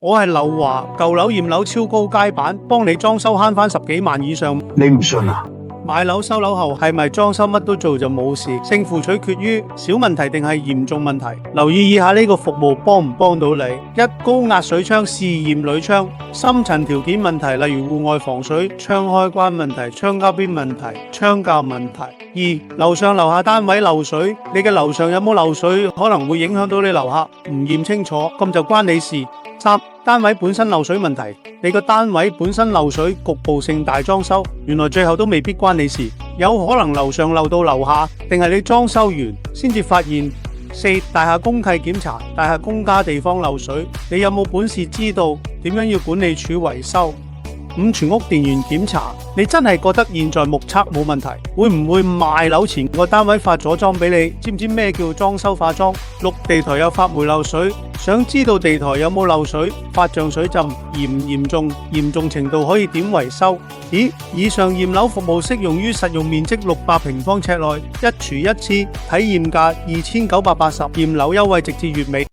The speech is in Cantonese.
我係劉華，舊樓驗樓超高階版，幫你裝修慳返10幾萬以上。你唔信啊？買樓收樓後係咪裝修乜都做就冇事？勝負取決於小問題定係嚴重問題。留意以下呢個服務幫唔幫到你：一、高壓水窗試驗鋁窗，深層條件問題，例如戶外防水、窗開關問題、窗膠邊問題、窗架問題；二、樓上樓下單位漏水，你嘅樓上有冇漏水可能會影響到你樓客，唔驗清楚咁就關你事。三、單位本身漏水問題，你個單位本身漏水，局部性大裝修，原來最後都未必關你事，有可能樓上漏到樓下，定係你裝修完先至發現。四、大廈公契檢查，大廈公家地方漏水，你有冇本事知道點樣要管理處維修？五、全屋電源檢查，你真係覺得現在目測冇問題，會唔會賣樓前個單位化咗妝俾你？知唔知咩叫裝修化妝？六、地台有發霉漏水，想知道地台有冇漏水、發脹水浸，嚴唔嚴重？嚴重程度可以點維修？咦，以上驗樓服務適用於實用面積600平方尺內，一廚一廁，體驗價2980，驗樓優惠直至月尾。